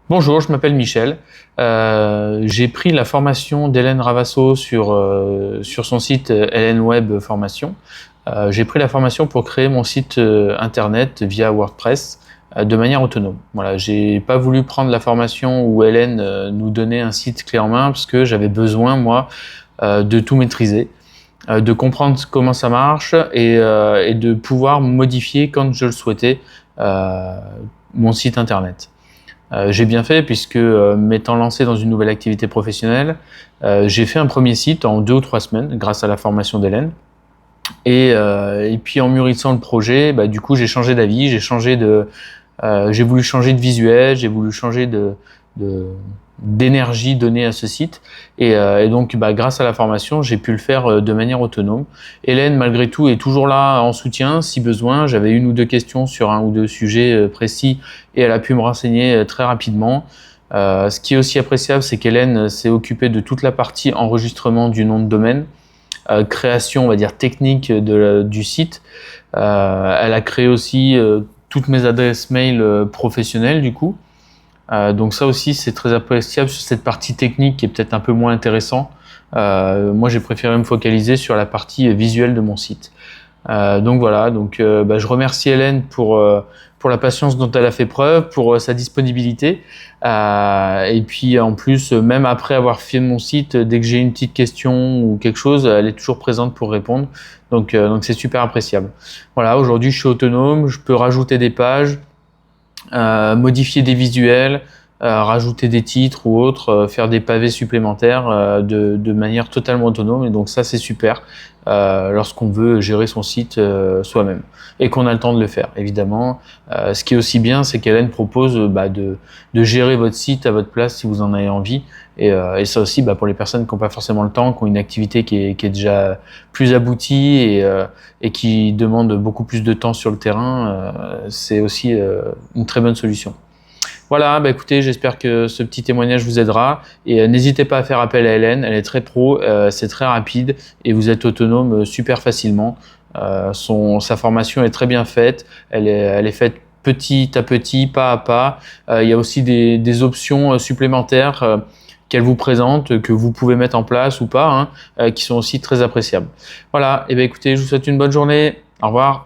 Bonjour, je m'appelle Michel. J'ai pris la formation d'Hélène Ravasso sur son site Hélène Web Formation. J'ai pris la formation pour créer mon site internet via WordPress de manière autonome. Voilà, j'ai pas voulu prendre la formation où Hélène nous donnait un site clé en main parce que j'avais besoin, moi, de tout maîtriser, de comprendre comment ça marche et de pouvoir modifier quand je le souhaitais mon site internet. J'ai bien fait puisque m'étant lancé dans une nouvelle activité professionnelle, j'ai fait un premier site en 2 ou 3 semaines grâce à la formation d'Hélène. Et puis en mûrissant le projet, du coup j'ai changé d'avis, j'ai voulu changer de visuel, j'ai voulu changer de- d'énergie donnée à ce site. Et donc grâce à la formation, j'ai pu le faire de manière autonome. Hélène, malgré tout, est toujours là en soutien si besoin. J'avais une ou deux questions sur un ou deux sujets précis et elle a pu me renseigner très rapidement. Ce qui est aussi appréciable, c'est qu'Hélène s'est occupée de toute la partie enregistrement du nom de domaine, création, on va dire, technique du site. Elle a créé aussi toutes mes adresses mail professionnelles du coup. Donc ça aussi c'est très appréciable sur cette partie technique qui est peut-être un peu moins intéressant. Moi j'ai préféré me focaliser sur la partie visuelle de mon site. Donc voilà, je remercie Hélène pour la patience dont elle a fait preuve, pour sa disponibilité. Et puis en plus, même après avoir fait mon site, dès que j'ai une petite question ou quelque chose, elle est toujours présente pour répondre. Donc c'est super appréciable. Voilà, aujourd'hui je suis autonome, je peux rajouter des pages, modifier des visuels, rajouter des titres ou autres, faire des pavés supplémentaires de manière totalement autonome. Et donc ça c'est super lorsqu'on veut gérer son site soi-même et qu'on a le temps de le faire évidemment. Ce qui est aussi bien, c'est qu'Hélène propose de gérer votre site à votre place si vous en avez envie. Et ça aussi, pour les personnes qui n'ont pas forcément le temps, qui ont une activité qui est déjà plus aboutie et qui demande beaucoup plus de temps sur le terrain, c'est aussi une très bonne solution. Voilà, écoutez, j'espère que ce petit témoignage vous aidera et n'hésitez pas à faire appel à Hélène, elle est très pro, c'est très rapide et vous êtes autonome super facilement. Sa formation est très bien faite, elle est faite petit à petit, pas à pas. Il y a aussi des options supplémentaires qu'elle vous présente, que vous pouvez mettre en place ou pas, qui sont aussi très appréciables. Voilà, et écoutez, je vous souhaite une bonne journée, au revoir.